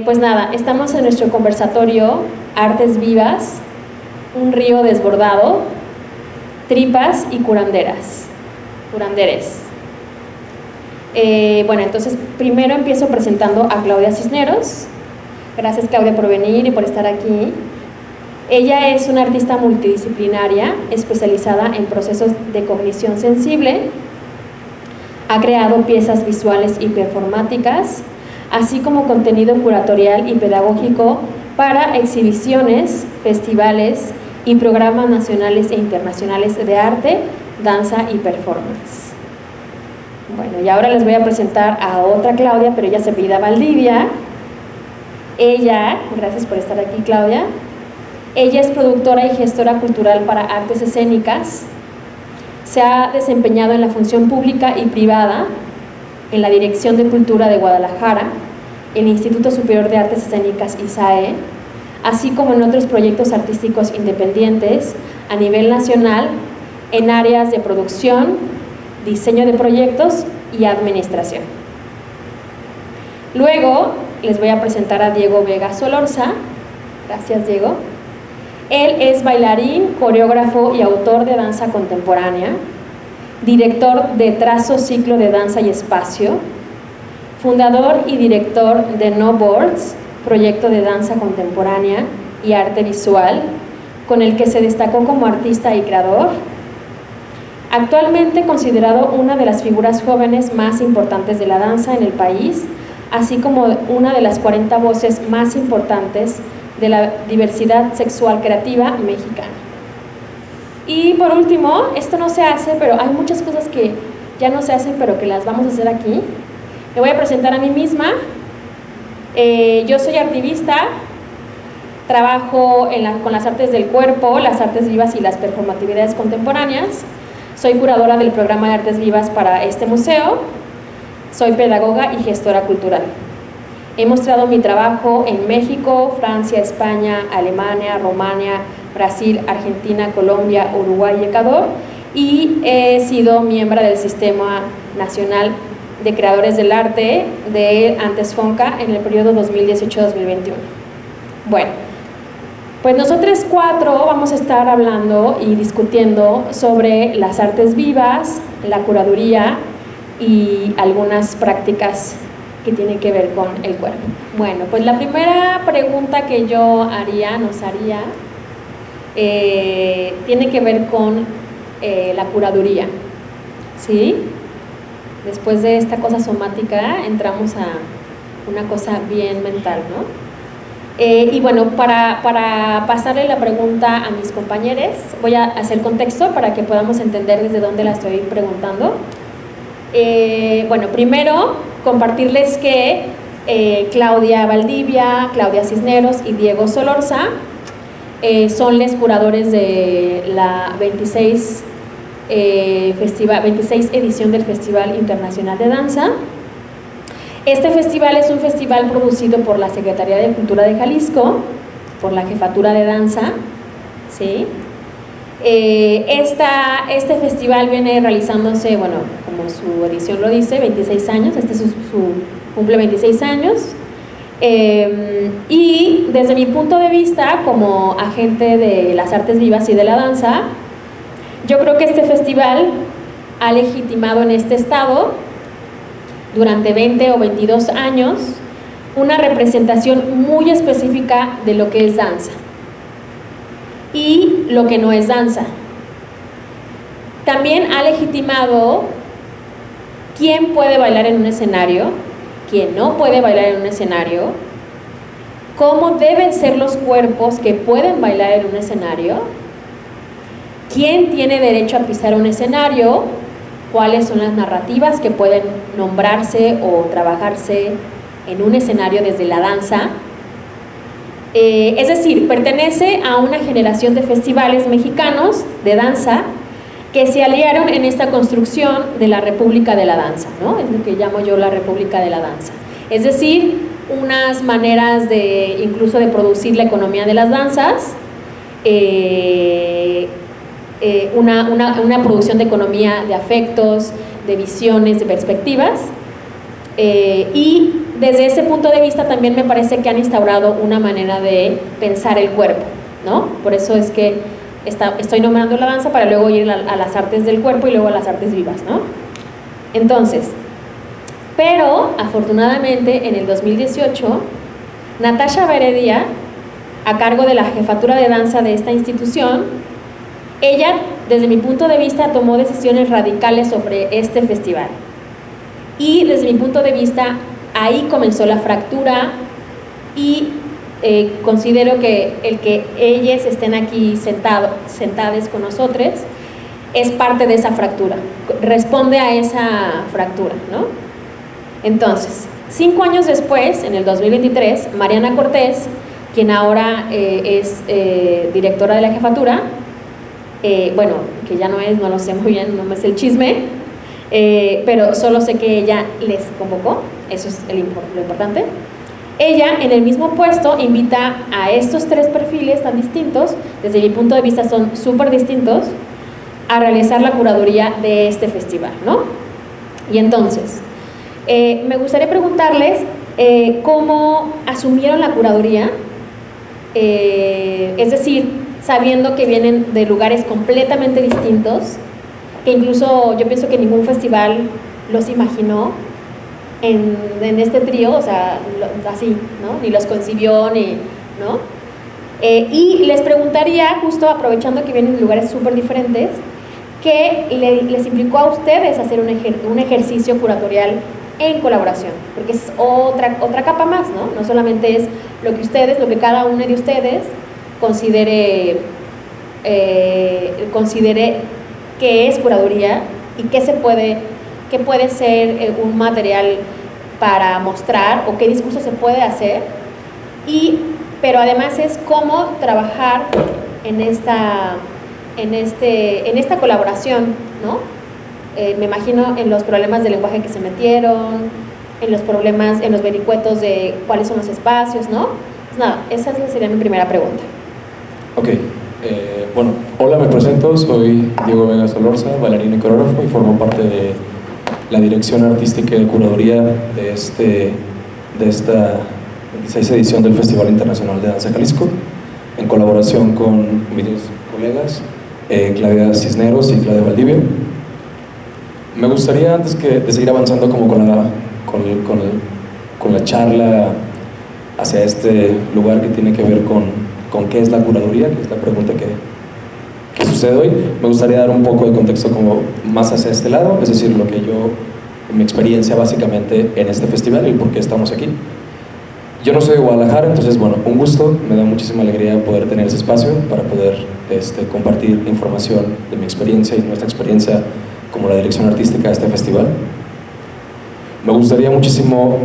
Pues nada, estamos en nuestro conversatorio Artes Vivas, un río desbordado, tripas y curanderes. Bueno, entonces primero empiezo presentando a Claudia Cisneros. Gracias, Claudia, por venir y por estar aquí. Ella es una artista multidisciplinaria especializada en procesos de cognición sensible. Ha creado piezas visuales y performáticas, así como contenido curatorial y pedagógico para exhibiciones, festivales y programas nacionales e internacionales de arte, danza y performance. Bueno, y ahora les voy a presentar a otra Claudia, pero ella se apellida Valdivia. Ella, gracias por estar aquí, Claudia. Ella es productora y gestora cultural para artes escénicas. Se ha desempeñado en la función pública y privada, en la Dirección de Cultura de Guadalajara, el Instituto Superior de Artes Escénicas ISAE, así como en otros proyectos artísticos independientes a nivel nacional en áreas de producción, diseño de proyectos y administración. Luego les voy a presentar a Diego Vega Solorza. Gracias, Diego. Él es bailarín, coreógrafo y autor de danza contemporánea, director de Trazo Ciclo de Danza y Espacio, fundador y director de No Boards, proyecto de danza contemporánea y arte visual, con el que se destacó como artista y creador. Actualmente considerado una de las figuras jóvenes más importantes de la danza en el país, así como una de las 40 voces más importantes de la diversidad sexual creativa mexicana. Y por último, esto no se hace, pero hay muchas cosas que ya no se hacen, pero que las vamos a hacer aquí. Me voy a presentar a mí misma. Yo soy activista, trabajo con las artes del cuerpo, las artes vivas y las performatividades contemporáneas. Soy curadora del programa de artes vivas para este museo. Soy pedagoga y gestora cultural. He mostrado mi trabajo en México, Francia, España, Alemania, Rumania, Brasil, Argentina, Colombia, Uruguay y Ecuador, y he sido miembro del Sistema Nacional de Creadores del Arte de Antes FONCA en el periodo 2018-2021. Bueno, pues nosotros cuatro vamos a estar hablando y discutiendo sobre las artes vivas, la curaduría y algunas prácticas que tienen que ver con el cuerpo. Bueno, pues la primera pregunta que yo nos haría, tiene que ver con la curaduría, ¿sí? Después de esta cosa somática entramos a una cosa bien mental, ¿no? Y bueno, para pasarle la pregunta a mis compañeros, voy a hacer contexto para que podamos entender desde dónde la estoy preguntando. Bueno, primero compartirles que Claudia Valdivia, Claudia Cisneros y Diego Solorza son los curadores de la 26 edición del Festival Internacional de Danza. Este festival es un festival producido por la Secretaría de Cultura de Jalisco, por la Jefatura de Danza, ¿sí? Este festival viene realizándose, bueno, como su edición lo dice, 26 años, cumple 26 años, y desde mi punto de vista como agente de las artes vivas y de la danza, yo creo que este festival ha legitimado en este estado, durante 20 o 22 años, una representación muy específica de lo que es danza y lo que no es danza. También ha legitimado quién puede bailar en un escenario, quién no puede bailar en un escenario, cómo deben ser los cuerpos que pueden bailar en un escenario, quién tiene derecho a pisar un escenario, cuáles son las narrativas que pueden nombrarse o trabajarse en un escenario desde la danza. Es decir, pertenece a una generación de festivales mexicanos de danza que se aliaron en esta construcción de la República de la Danza, ¿no? Es lo que llamo yo la República de la Danza. Es decir, unas maneras incluso de producir la economía de las danzas, una producción de economía de afectos, de visiones, de perspectivas, y desde ese punto de vista también me parece que han instaurado una manera de pensar el cuerpo, ¿no? Por eso es que estoy nombrando la danza para luego ir a las artes del cuerpo y luego a las artes vivas, ¿no? Entonces, pero afortunadamente en el 2018, Natasha Beredia, a cargo de la jefatura de danza de esta institución, ella, desde mi punto de vista, tomó decisiones radicales sobre este festival. Y desde mi punto de vista, ahí comenzó la fractura y considero que el que ellas estén aquí sentadas con nosotros es parte de esa fractura, responde a esa fractura, ¿no? Entonces, 5 años después, en el 2023, Mariana Cortés, quien ahora es directora de la jefatura, bueno, que ya no es, no lo sé muy bien, no me sé el chisme, pero solo sé que ella les convocó, eso es lo importante. Ella, en el mismo puesto, invita a estos 3 perfiles tan distintos, desde mi punto de vista son súper distintos, a realizar la curaduría de este festival, ¿no? Y entonces, me gustaría preguntarles cómo asumieron la curaduría, es decir, sabiendo que vienen de lugares completamente distintos, que incluso yo pienso que ningún festival los imaginó en este trío, o sea, así, ¿no? Ni los concibió, ni, ¿no? Y les preguntaría, justo aprovechando que vienen de lugares súper diferentes, ¿qué les implicó a ustedes hacer un ejercicio curatorial en colaboración? Porque es otra capa más, ¿no? No solamente es lo que cada uno de ustedes considere que es curaduría y qué puede ser un material para mostrar o qué discurso se puede hacer, pero además es cómo trabajar en esta colaboración, ¿no? Me imagino en los problemas de lenguaje que se metieron, en los vericuetos de cuáles son los espacios, ¿no? Pues nada, esa sería mi primera pregunta. Ok, bueno, hola, me presento, soy Diego Vega Solorza, bailarín y coreógrafo, y formo parte de la dirección artística y de curaduría de esta 26 edición del Festival Internacional de Danza Jalisco, en colaboración con mis colegas, Claudia Cisneros y Claudia Valdivia. Me gustaría, antes de seguir avanzando como con la charla hacia este lugar que tiene que ver con qué es la curaduría, que es la pregunta que sucede hoy, me gustaría dar un poco de contexto como más hacia este lado, es decir, mi experiencia básicamente en este festival y el por qué estamos aquí. Yo no soy de Guadalajara, entonces bueno, un gusto, me da muchísima alegría poder tener ese espacio para poder compartir información de mi experiencia y nuestra experiencia como la dirección artística de este festival. Me gustaría muchísimo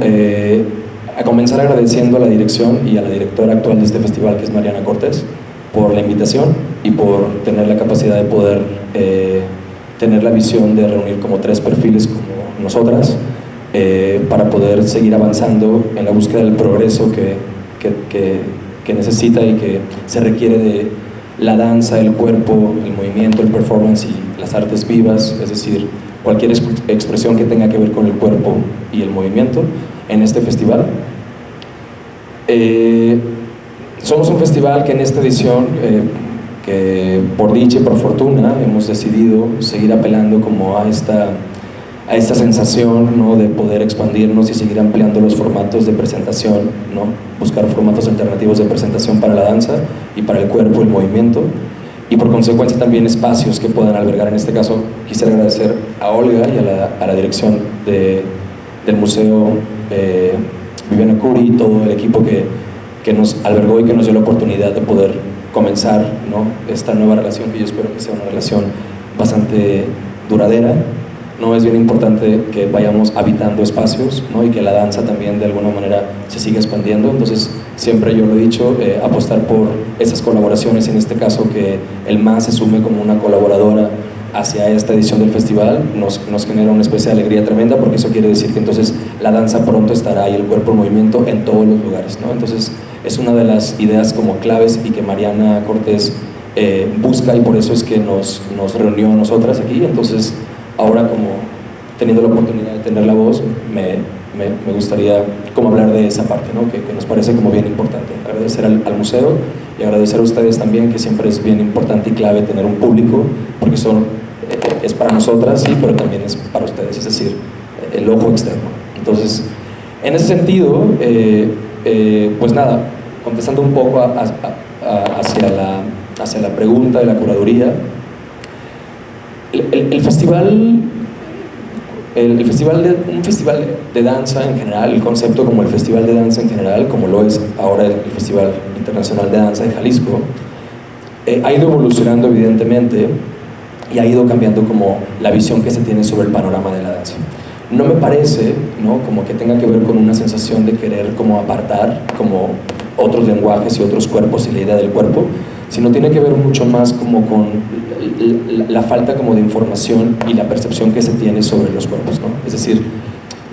a comenzar agradeciendo a la dirección y a la directora actual de este festival, que es Mariana Cortés, por la invitación y por tener la capacidad de poder tener la visión de reunir como 3 perfiles como nosotras, para poder seguir avanzando en la búsqueda del progreso que necesita y que se requiere de la danza, el cuerpo, el movimiento, el performance y las artes vivas, es decir, cualquier expresión que tenga que ver con el cuerpo y el movimiento en este festival. Somos un festival que en esta edición, que por dicha y por fortuna, hemos decidido seguir apelando como a esta sensación, ¿no?, de poder expandirnos y seguir ampliando los formatos de presentación, ¿no?, buscar formatos alternativos de presentación para la danza y para el cuerpo, el movimiento, y por consecuencia también espacios que puedan albergar. En este caso quisiera agradecer a Olga y a la dirección del Museo Viviana Curi, todo el equipo que nos albergó y que nos dio la oportunidad de poder comenzar, ¿no?, esta nueva relación, que yo espero que sea una relación bastante duradera, ¿no? Es bien importante que vayamos habitando espacios, ¿no?, y que la danza también de alguna manera se siga expandiendo. Entonces siempre yo lo he dicho, apostar por esas colaboraciones, en este caso que el MAS se sume como una colaboradora hacia esta edición del festival, nos genera una especie de alegría tremenda, porque eso quiere decir que entonces la danza pronto estará y el cuerpo en movimiento en todos los lugares, ¿no? Entonces es una de las ideas como claves y que Mariana Cortés busca, y por eso es que nos reunió a nosotras aquí. Entonces ahora, como teniendo la oportunidad de tener la voz, me me gustaría como hablar de esa parte, ¿no? que nos parece como bien importante. Agradecer al museo y agradecer a ustedes también, que siempre es bien importante y clave tener un público, porque es para nosotras, sí, pero también es para ustedes, es decir, el ojo externo. Entonces, en ese sentido, pues nada, contestando un poco hacia la pregunta de la curaduría, un festival de danza en general, el concepto como el festival de danza en general, como lo es ahora el Festival Internacional de Danza de Jalisco, ha ido evolucionando evidentemente y ha ido cambiando como la visión que se tiene sobre el panorama de la danza. No me parece, ¿no?, como que tenga que ver con una sensación de querer como apartar como otros lenguajes y otros cuerpos y la idea del cuerpo, sino tiene que ver mucho más como con la falta como de información y la percepción que se tiene sobre los cuerpos, ¿no? Es decir,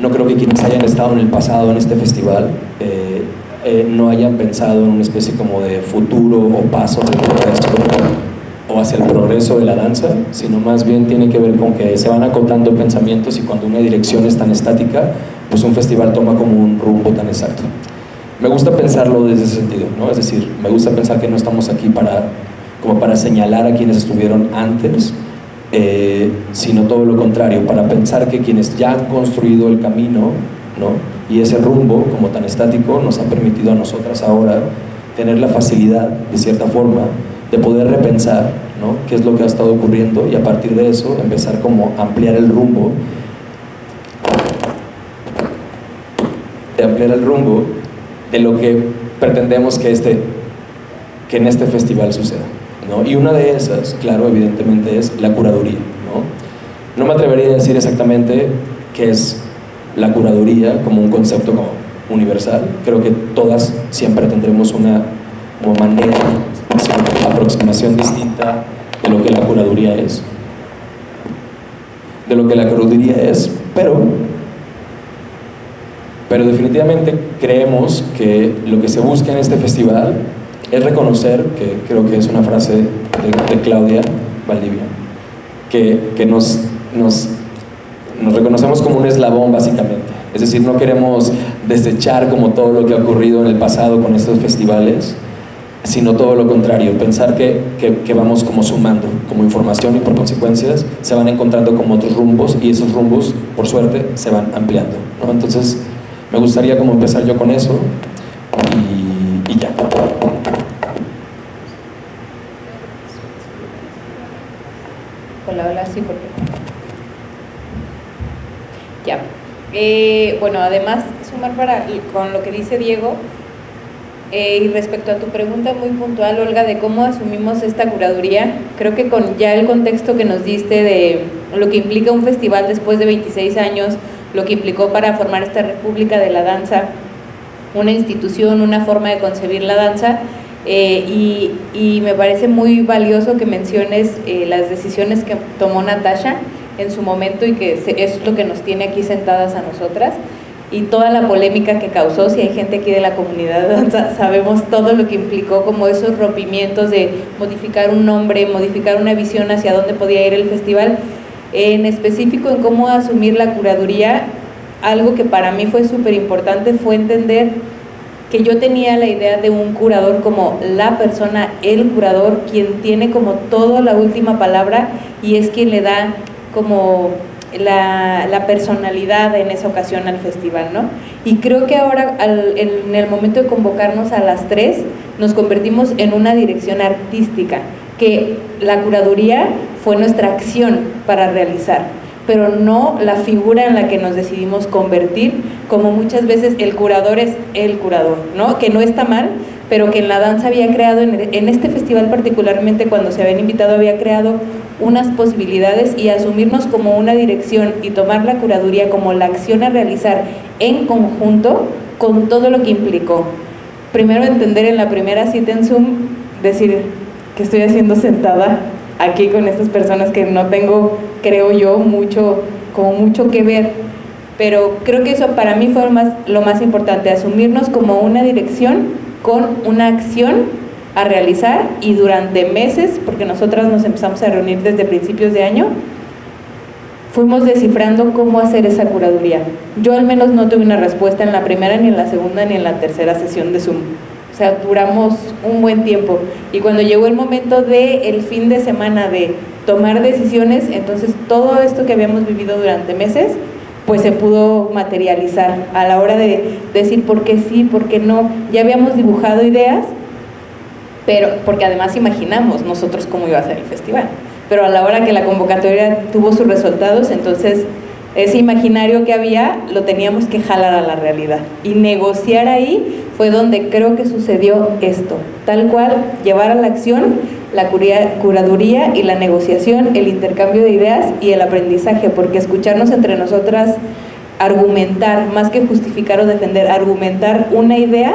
no creo que quienes hayan estado en el pasado en este festival no hayan pensado en una especie como de futuro o paso hacia el progreso, o hacia el progreso de la danza, sino más bien tiene que ver con que se van acotando pensamientos, y cuando una dirección es tan estática, pues un festival toma como un rumbo tan exacto. Me gusta pensarlo desde ese sentido, ¿no? Es decir, me gusta pensar que no estamos aquí como para señalar a quienes estuvieron antes, sino todo lo contrario, para pensar que quienes ya han construido el camino, ¿no?, y ese rumbo como tan estático nos ha permitido a nosotras ahora tener la facilidad, de cierta forma, de poder repensar, ¿no?, qué es lo que ha estado ocurriendo, y a partir de eso empezar como a ampliar el rumbo de lo que pretendemos que en este festival suceda, ¿no? Y una de esas, claro, evidentemente es la curaduría, ¿no? No me atrevería a decir exactamente qué es la curaduría como un concepto como universal. Creo que todas siempre tendremos una manera, una aproximación distinta de lo que la curaduría es. Pero definitivamente creemos que lo que se busca en este festival es reconocer, que creo que es una frase de Claudia Valdivia, que nos reconocemos como un eslabón básicamente. Es decir, no queremos desechar como todo lo que ha ocurrido en el pasado con estos festivales, sino todo lo contrario, pensar que vamos como sumando como información, y por consecuencias se van encontrando como otros rumbos, y esos rumbos, por suerte, se van ampliando, ¿no? Entonces, me gustaría como empezar yo con eso y ya. Hola, sí, ¿por qué? Ya. Bueno, además, sumar con lo que dice Diego, y respecto a tu pregunta muy puntual, Olga, de cómo asumimos esta curaduría, creo que con ya el contexto que nos diste de lo que implica un festival después de 26 años, lo que implicó para formar esta República de la Danza, una institución, una forma de concebir la danza, y me parece muy valioso que menciones las decisiones que tomó Natasha en su momento, y que es lo que nos tiene aquí sentadas a nosotras, y toda la polémica que causó. Si hay gente aquí de la comunidad de danza, sabemos todo lo que implicó, como esos rompimientos de modificar un nombre, modificar una visión hacia dónde podía ir el festival. En específico, en cómo asumir la curaduría, algo que para mí fue súper importante fue entender que yo tenía la idea de un curador como la persona, el curador, quien tiene como toda la última palabra, y es quien le da como la personalidad en esa ocasión al festival, ¿no? Y creo que ahora, en el momento de convocarnos a las tres, nos convertimos en una dirección artística, que la curaduría fue nuestra acción para realizar, pero no la figura en la que nos decidimos convertir, como muchas veces el curador es el curador, ¿no? Que no está mal, pero que en la danza había creado, en este festival particularmente, cuando se habían invitado, había creado unas posibilidades, y asumirnos como una dirección y tomar la curaduría como la acción a realizar en conjunto con todo lo que implicó. Primero, entender en la primera cita en Zoom, decir que estoy haciendo sentada aquí con estas personas que no tengo, creo yo, mucho que ver, pero creo que eso para mí fue lo más importante, asumirnos como una dirección con una acción a realizar, y durante meses, porque nosotras nos empezamos a reunir desde principios de año, fuimos descifrando cómo hacer esa curaduría. Yo al menos no tuve una respuesta en la primera, ni en la segunda, ni en la tercera sesión de Zoom. O sea, duramos un buen tiempo. Y cuando llegó el momento del fin de semana de tomar decisiones, entonces todo esto que habíamos vivido durante meses, pues se pudo materializar a la hora de decir por qué sí, por qué no. Ya habíamos dibujado ideas, pero porque además imaginamos nosotros cómo iba a ser el festival. Pero a la hora que la convocatoria tuvo sus resultados, entonces ese imaginario que había lo teníamos que jalar a la realidad. Y negociar ahí fue donde creo que sucedió esto. Tal cual, llevar a la acción la curaduría y la negociación, el intercambio de ideas y el aprendizaje, porque escucharnos entre nosotras, argumentar, más que justificar o defender, argumentar una idea,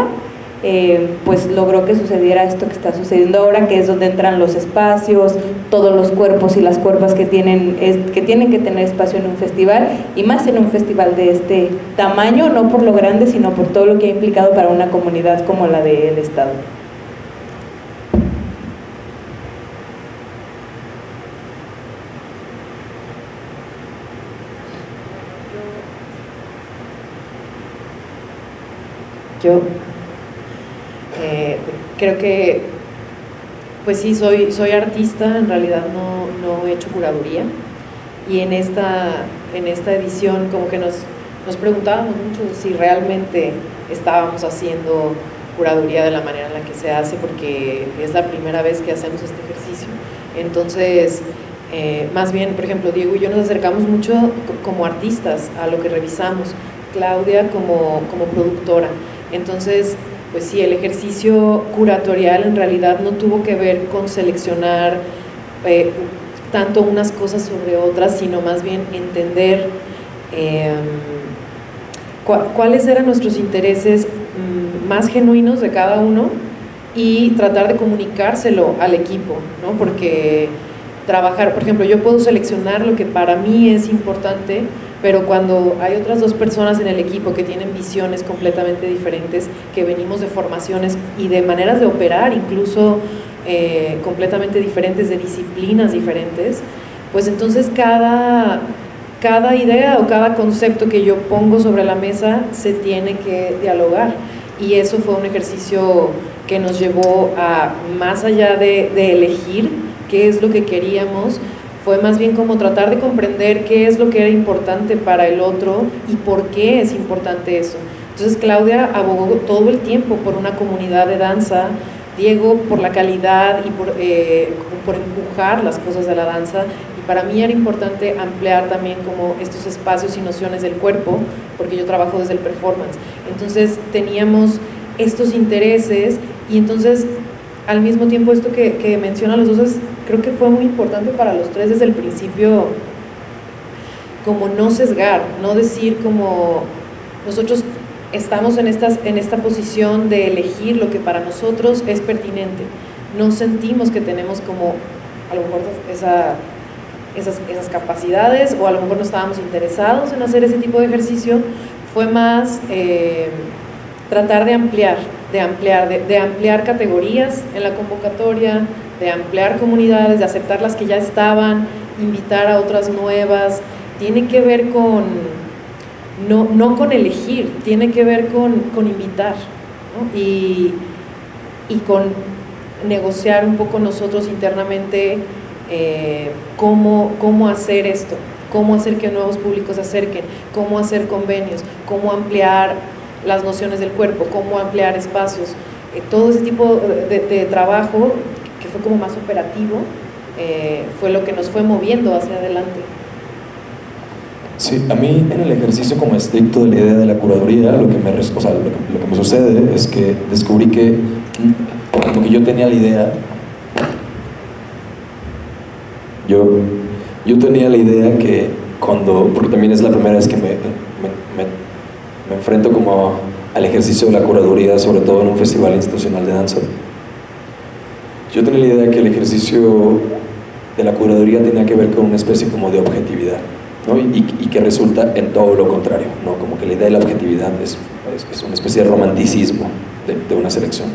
pues logró que sucediera esto que está sucediendo ahora, que es donde entran los espacios, todos los cuerpos y las cuerpas que tienen que tener espacio en un festival, y más en un festival de este tamaño, no por lo grande, sino por todo lo que ha implicado para una comunidad como la del Estado. Yo creo que, pues sí, soy artista, en realidad no he hecho curaduría, y en esta edición como que nos preguntábamos mucho si realmente estábamos haciendo curaduría de la manera en la que se hace, porque es la primera vez que hacemos este ejercicio. Entonces, más bien, por ejemplo, Diego y yo nos acercamos mucho como artistas a lo que revisamos, Claudia como productora. Entonces, pues sí, el ejercicio curatorial en realidad no tuvo que ver con seleccionar tanto unas cosas sobre otras, sino más bien entender cuáles eran nuestros intereses más genuinos de cada uno y tratar de comunicárselo al equipo, ¿no? Porque trabajar, por ejemplo, yo puedo seleccionar lo que para mí es importante, pero cuando hay otras dos personas en el equipo que tienen visiones completamente diferentes, que venimos de formaciones y de maneras de operar incluso completamente diferentes, de disciplinas diferentes, pues entonces cada idea o cada concepto que yo pongo sobre la mesa se tiene que dialogar, y eso fue un ejercicio que nos llevó a, más allá de elegir qué es lo que queríamos, fue más bien como tratar de comprender qué es lo que era importante para el otro y por qué es importante eso. Entonces Claudia abogó todo el tiempo por una comunidad de danza, Diego por la calidad y por empujar las cosas de la danza, y para mí era importante ampliar también como estos espacios y nociones del cuerpo, porque yo trabajo desde el performance. Entonces teníamos estos intereses, y entonces al mismo tiempo esto que mencionan los dos creo que fue muy importante para los tres desde el principio, como no sesgar, no decir como nosotros estamos en esta posición de elegir lo que para nosotros es pertinente, no sentimos que tenemos como a lo mejor esas capacidades, o a lo mejor no estábamos interesados en hacer ese tipo de ejercicio. Fue más tratar de ampliar categorías en la convocatoria, de ampliar comunidades, de aceptar las que ya estaban, invitar a otras nuevas. Tiene que ver con, no con elegir, tiene que ver con invitar, ¿no? Y con negociar un poco nosotros internamente cómo hacer esto, cómo hacer que nuevos públicos se acerquen, cómo hacer convenios, cómo ampliar las nociones del cuerpo, cómo ampliar espacios, todo ese tipo de trabajo que fue como más operativo, fue lo que nos fue moviendo hacia adelante. Sí, a mí en el ejercicio como estricto de la idea de la curaduría, lo que me sucede es que descubrí que como que yo tenía la idea, yo tenía la idea que porque también es la primera vez que me enfrento como al ejercicio de la curaduría, sobre todo en un festival institucional de danza. Yo tenía la idea que el ejercicio de la curaduría tenía que ver con una especie como de objetividad, ¿no? y que resulta en todo lo contrario, ¿no? Como que la idea de la objetividad es una especie de romanticismo de una selección.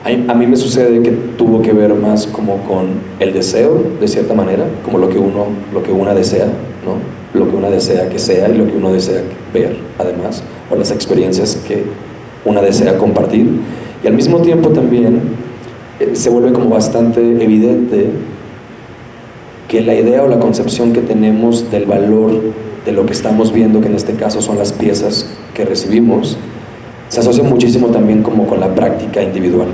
A mí me sucede que tuvo que ver más como con el deseo, de cierta manera, como lo que una desea, ¿no? Lo que una desea que sea y lo que uno desea ver, además, o las experiencias que una desea compartir. Y al mismo tiempo también se vuelve como bastante evidente que la idea o la concepción que tenemos del valor de lo que estamos viendo, que en este caso son las piezas que recibimos, se asocia muchísimo también como con la práctica individual,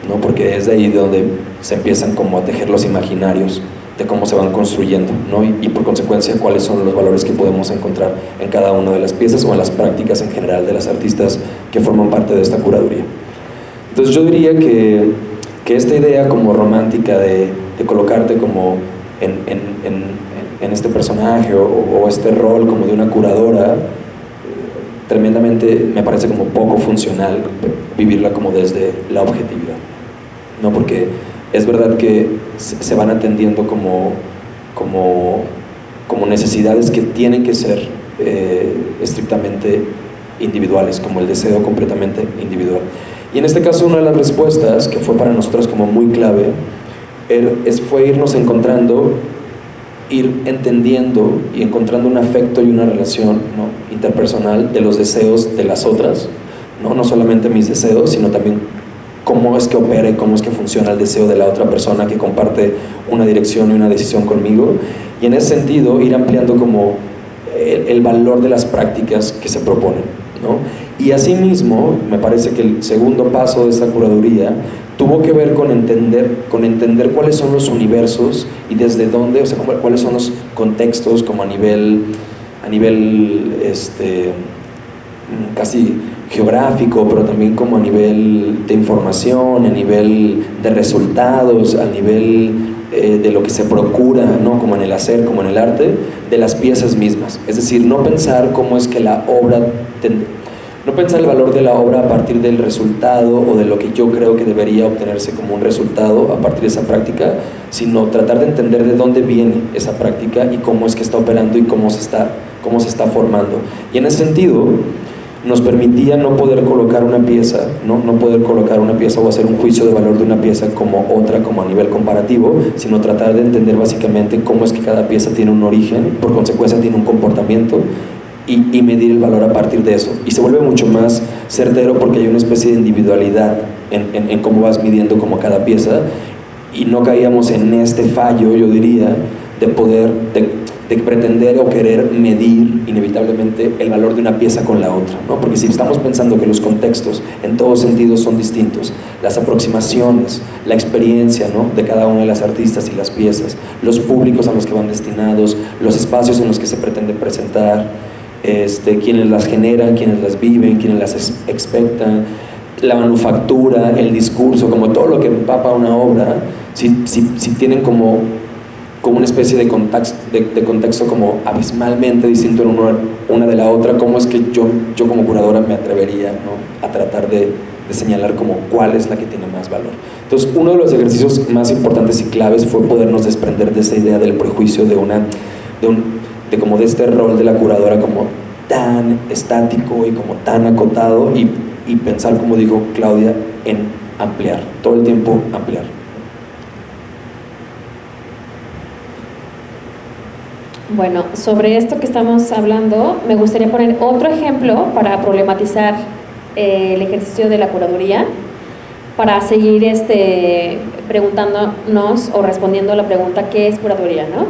¿no? Porque es de ahí de donde se empiezan como a tejer los imaginarios de cómo se van construyendo, ¿no? Y por consecuencia cuáles son los valores que podemos encontrar en cada una de las piezas o en las prácticas en general de las artistas que forman parte de esta curaduría. Entonces yo diría que esta idea como romántica de colocarte como en este personaje o este rol como de una curadora, tremendamente me parece como poco funcional vivirla como desde la objetividad, ¿no? Porque es verdad que se van atendiendo como necesidades que tienen que ser estrictamente individuales, como el deseo completamente individual. Y en este caso una de las respuestas que fue para nosotros como muy clave fue irnos encontrando, ir entendiendo y encontrando un afecto y una relación, ¿no?, interpersonal de los deseos de las otras, ¿no? No solamente mis deseos, sino también cómo es que opera y cómo es que funciona el deseo de la otra persona que comparte una dirección y una decisión conmigo, y en ese sentido ir ampliando como el valor de las prácticas que se proponen, ¿no? Y asimismo, me parece que el segundo paso de esta curaduría tuvo que ver con entender cuáles son los universos y desde dónde, o sea, cuáles son los contextos como a nivel casi geográfico, pero también como a nivel de información, a nivel de resultados, a nivel de lo que se procura, ¿no?, como en el hacer, como en el arte, de las piezas mismas. Es decir, no pensar cómo es que la obra, no pensar el valor de la obra a partir del resultado o de lo que yo creo que debería obtenerse como un resultado a partir de esa práctica, sino tratar de entender de dónde viene esa práctica y cómo es que está operando y cómo se está formando. Y en ese sentido, nos permitía no poder colocar una pieza, no poder colocar una pieza o hacer un juicio de valor de una pieza como otra, como a nivel comparativo, sino tratar de entender básicamente cómo es que cada pieza tiene un origen, por consecuencia tiene un comportamiento, y medir el valor a partir de eso. Y se vuelve mucho más certero porque hay una especie de individualidad en cómo vas midiendo como cada pieza, y no caíamos en este fallo, yo diría, de pretender o querer medir inevitablemente el valor de una pieza con la otra, ¿no? Porque si estamos pensando que los contextos en todos sentidos son distintos, las aproximaciones, la experiencia, ¿no?, de cada una de las artistas y las piezas, los públicos a los que van destinados, los espacios en los que se pretende presentar, quienes las generan, quienes las viven, quienes las expectan, la manufactura, el discurso, como todo lo que empapa una obra, si tienen como una especie de contexto como abismalmente distinto en una de la otra, ¿cómo es que yo como curadora me atrevería, ¿no?, a tratar de señalar como cuál es la que tiene más valor? Entonces, uno de los ejercicios más importantes y claves fue podernos desprender de esa idea del prejuicio de este rol de la curadora como tan estático y como tan acotado, y pensar, como dijo Claudia, en ampliar, todo el tiempo ampliar. Bueno, sobre esto que estamos hablando, me gustaría poner otro ejemplo para problematizar el ejercicio de la curaduría, para seguir preguntándonos o respondiendo a la pregunta ¿qué es curaduría?, ¿no?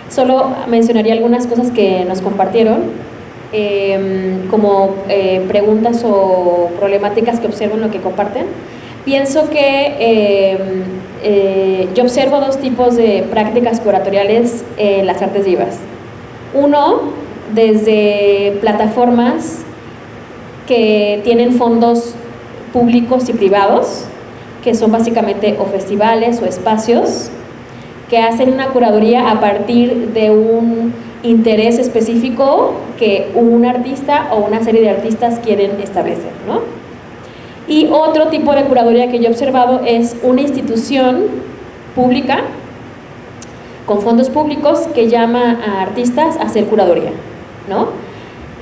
Solo mencionaría algunas cosas que nos compartieron como preguntas o problemáticas que observan lo que comparten. Pienso que yo observo dos tipos de prácticas curatoriales en las artes vivas. Uno, desde plataformas que tienen fondos públicos y privados, que son básicamente o festivales o espacios que hacen una curaduría a partir de un interés específico que un artista o una serie de artistas quieren establecer, ¿no? Y otro tipo de curaduría que yo he observado es una institución pública con fondos públicos que llama a artistas a hacer curaduría, ¿no?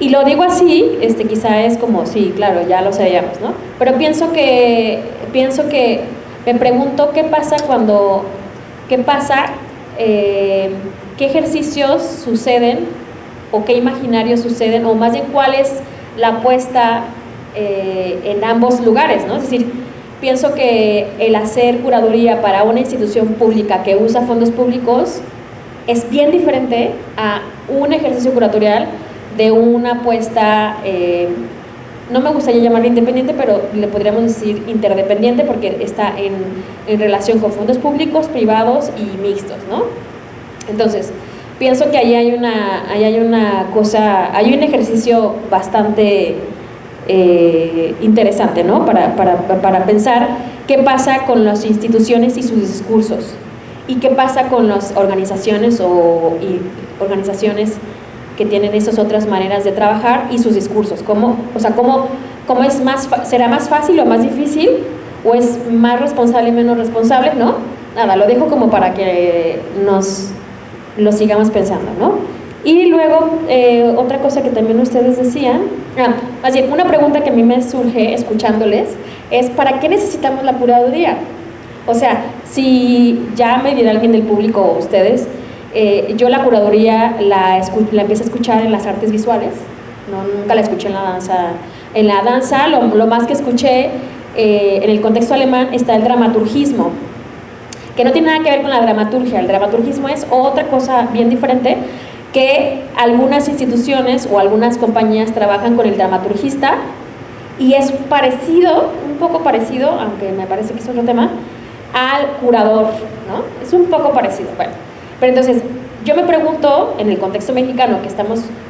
Y lo digo así, quizá es como, sí, claro, ya lo sabíamos, ¿no? Pero pienso que me pregunto qué pasa qué ejercicios suceden o qué imaginarios suceden, o más bien cuál es la apuesta en ambos lugares, ¿no? Es decir, pienso que el hacer curaduría para una institución pública que usa fondos públicos es bien diferente a un ejercicio curatorial de una apuesta, no me gustaría llamarla independiente, pero le podríamos decir interdependiente porque está en relación con fondos públicos, privados y mixtos, ¿no? Entonces, pienso que ahí hay una cosa, hay un ejercicio bastante interesante, ¿no? Para pensar qué pasa con las instituciones y sus discursos y qué pasa con las organizaciones organizaciones que tienen esas otras maneras de trabajar y sus discursos. ¿Cómo es será más fácil o más difícil? ¿O es más responsable y menos responsable? ¿No? Nada, lo dejo como para que lo sigamos pensando, ¿no? Y luego, otra cosa que también ustedes decían, más bien, una pregunta que a mí me surge escuchándoles es, ¿para qué necesitamos la curaduría? O sea, si ya me dirá alguien del público o ustedes, yo la curaduría la empecé a escuchar en las artes visuales, nunca la escuché en la danza. En la danza, lo más que escuché en el contexto alemán está el dramaturgismo, que no tiene nada que ver con la dramaturgia. El dramaturgismo es otra cosa bien diferente, que algunas instituciones o algunas compañías trabajan con el dramaturgista y es parecido, un poco parecido, aunque me parece que es otro tema, al curador, ¿no? Es un poco parecido, bueno. Pero entonces, yo me pregunto, en el contexto mexicano,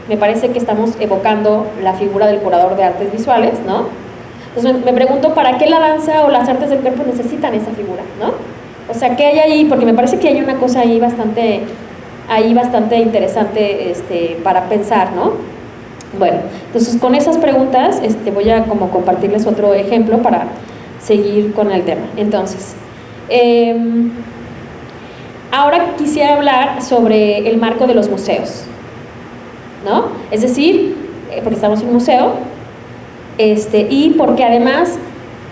me parece que estamos evocando la figura del curador de artes visuales, ¿no? Entonces me pregunto, ¿para qué la danza o las artes del cuerpo necesitan esa figura, ¿no? O sea, ¿qué hay ahí? Porque me parece que hay una cosa ahí bastante interesante para pensar, ¿no? Bueno, entonces con esas preguntas voy a como compartirles otro ejemplo para seguir con el tema. Entonces, ahora quisiera hablar sobre el marco de los museos, ¿no? Es decir, porque estamos en un museo, y porque además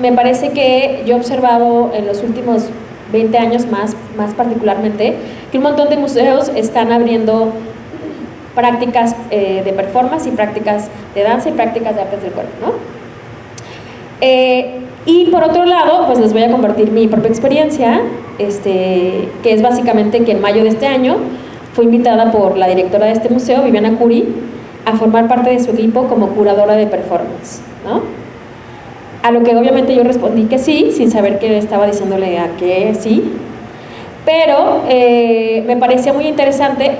me parece que yo he observado en los últimos 20 años más particularmente, que un montón de museos están abriendo prácticas de performance y prácticas de danza y prácticas de artes del cuerpo, ¿no? Y por otro lado, pues les voy a compartir mi propia experiencia, que es básicamente que en mayo de este año fui invitada por la directora de este museo, Viviana Curi, a formar parte de su equipo como curadora de performance, ¿no? A lo que obviamente yo respondí que sí, sin saber que estaba diciéndole a que sí, pero me parecía muy interesante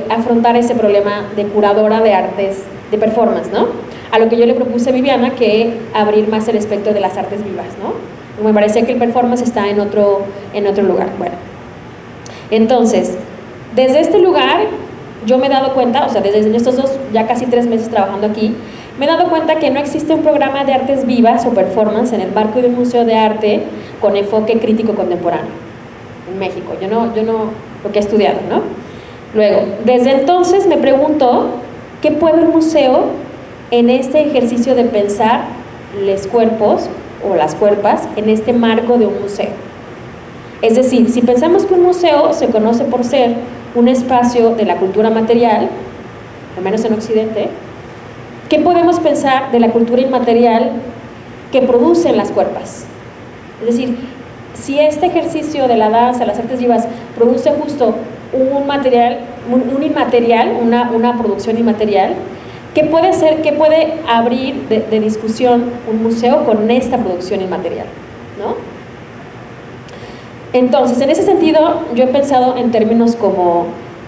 afrontar ese problema de curadora de artes de performance, ¿no? A lo que yo le propuse a Viviana que abrir más el espectro de las artes vivas, ¿no? Me parecía que el performance está en otro lugar. Bueno, entonces, desde este lugar yo me he dado cuenta, o sea, desde estos ya casi 3 meses trabajando aquí, me he dado cuenta que no existe un programa de artes vivas o performance en el marco de un museo de arte con enfoque crítico contemporáneo en México. Yo no lo que he estudiado, ¿no? Luego, desde entonces me pregunto, ¿qué puede un museo en este ejercicio de pensar los cuerpos o las cuerpas en este marco de un museo? Es decir, si pensamos que un museo se conoce por ser un espacio de la cultura material, al menos en Occidente, ¿qué podemos pensar de la cultura inmaterial que producen las cuerpas? Es decir, si este ejercicio de la danza, las artes vivas, produce justo un material, un inmaterial, una producción inmaterial, ¿qué puede abrir de discusión un museo con esta producción inmaterial, ¿no? Entonces, en ese sentido, yo he pensado en términos como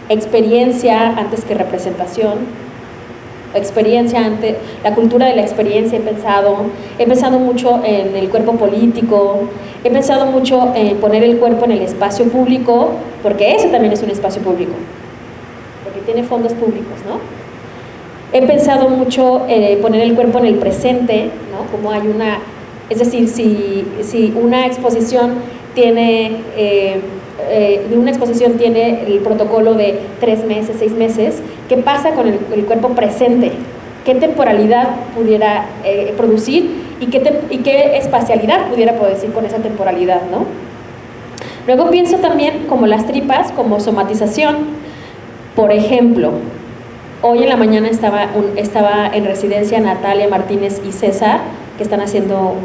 experiencia antes que representación, experiencia ante la cultura de la experiencia. He pensado mucho en el cuerpo político, he pensado mucho en poner el cuerpo en el espacio público, porque ese también es un espacio público, porque tiene fondos públicos, ¿no? He pensado mucho en poner el cuerpo en el presente, ¿no? Como hay es decir, si una exposición tiene el protocolo de 3 meses, 6 meses, ¿qué pasa con el cuerpo presente? ¿Qué temporalidad pudiera producir y qué espacialidad pudiera producir con esa temporalidad, ¿no? Luego pienso también como las tripas, como somatización. Por ejemplo, Hoy en la mañana estaba en residencia Natalia Martínez y César, que están haciendo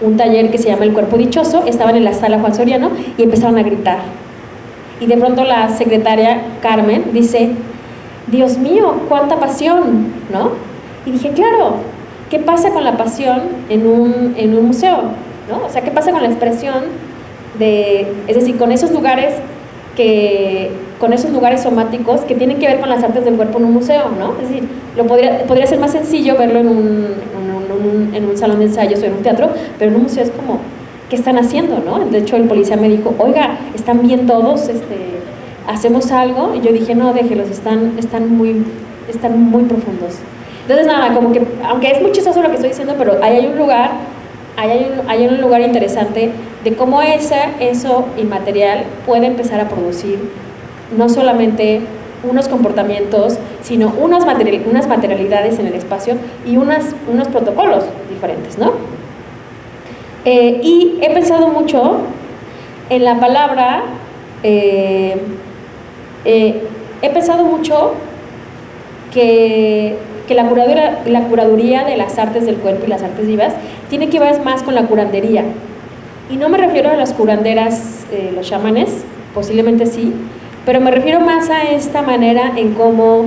un taller que se llama El Cuerpo Dichoso. Estaban en la sala Juan Soriano y empezaron a gritar. Y de pronto la secretaria Carmen dice, Dios mío, cuánta pasión, ¿no? Y dije, claro, ¿qué pasa con la pasión en un museo? ¿No? O sea, ¿qué pasa con la expresión es decir, con esos lugares somáticos que tienen que ver con las artes del cuerpo en un museo, ¿no? Es decir, podría ser más sencillo verlo en un salón de ensayos o en un teatro, pero en un museo es como, ¿qué están haciendo, no? De hecho, el policía me dijo, oiga, ¿están bien todos? ¿Hacemos algo? Y yo dije, no, déjelos, están muy profundos. Entonces, nada, como que, aunque es muy chistoso lo que estoy diciendo, pero hay un lugar interesante de cómo eso inmaterial puede empezar a producir no solamente unos comportamientos, sino unas materialidades en el espacio y unos protocolos diferentes, ¿no? Y he pensado mucho en la palabra, he pensado mucho que la curaduría de las artes del cuerpo y las artes vivas tiene que ver más con la curandería. Y no me refiero a las curanderas, los chamanes, posiblemente sí, pero me refiero más a esta manera en cómo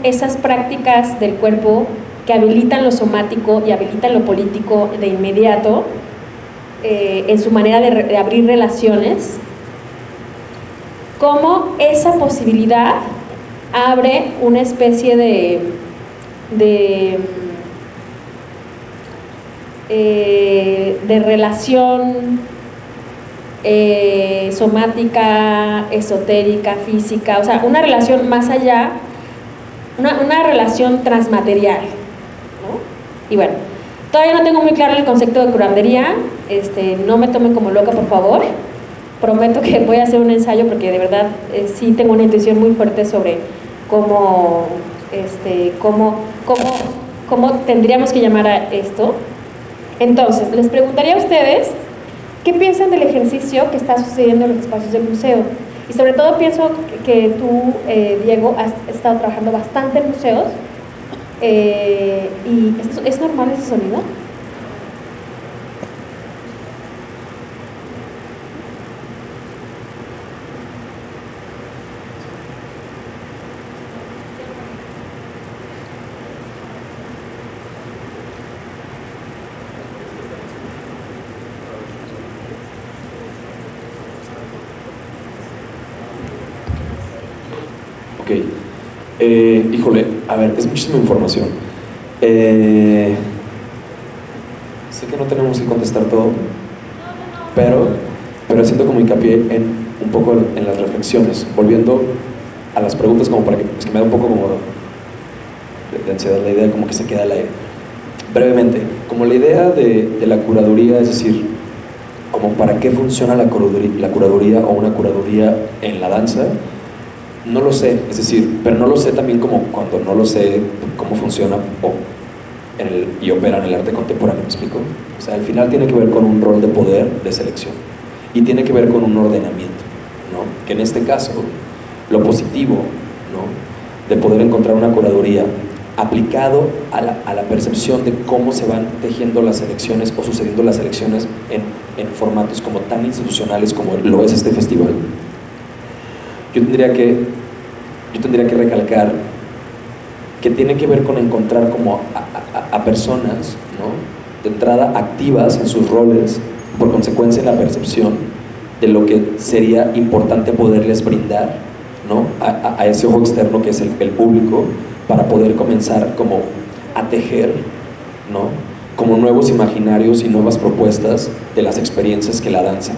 esas prácticas del cuerpo que habilitan lo somático y habilitan lo político de inmediato, en su manera de abrir relaciones, cómo esa posibilidad abre una especie de relación somática, esotérica, física, o sea, una relación más allá, una relación transmaterial, ¿no? Y bueno, todavía no tengo muy claro el concepto de curandería, no me tomen como loca, por favor. Prometo que voy a hacer un ensayo porque de verdad sí tengo una intuición muy fuerte sobre cómo tendríamos que llamar a esto. Entonces, les preguntaría a ustedes ¿qué piensan del ejercicio que está sucediendo en los espacios del museo? Y sobre todo pienso que tú, Diego, has estado trabajando bastante en museos. ¿Y es normal ese sonido? Ok. Híjole, a ver, es muchísima información. Sé que no tenemos que contestar todo, pero haciendo como hincapié un poco en las reflexiones, volviendo a las preguntas como para que, es que me da un poco como de ansiedad la idea, como que se queda al aire. Brevemente, como la idea de la curaduría, es decir, como para qué funciona la curaduría o una curaduría en la danza, no lo sé, es decir, pero no lo sé también como cuando no lo sé cómo funciona y opera en el arte contemporáneo, ¿me explico? O sea, al final tiene que ver con un rol de poder, de selección, y tiene que ver con un ordenamiento, ¿no? Que en este caso, lo positivo, ¿no? De poder encontrar una curaduría aplicado a la percepción de cómo se van tejiendo las elecciones o sucediendo las elecciones en formatos como tan institucionales como lo es este festival. Yo tendría que recalcar que tiene que ver con encontrar como a personas, ¿no? De entrada activas en sus roles, por consecuencia en la percepción de lo que sería importante poderles brindar, ¿no? a ese ojo externo que es el público, para poder comenzar como a tejer, ¿no? Como nuevos imaginarios y nuevas propuestas de las experiencias que la danza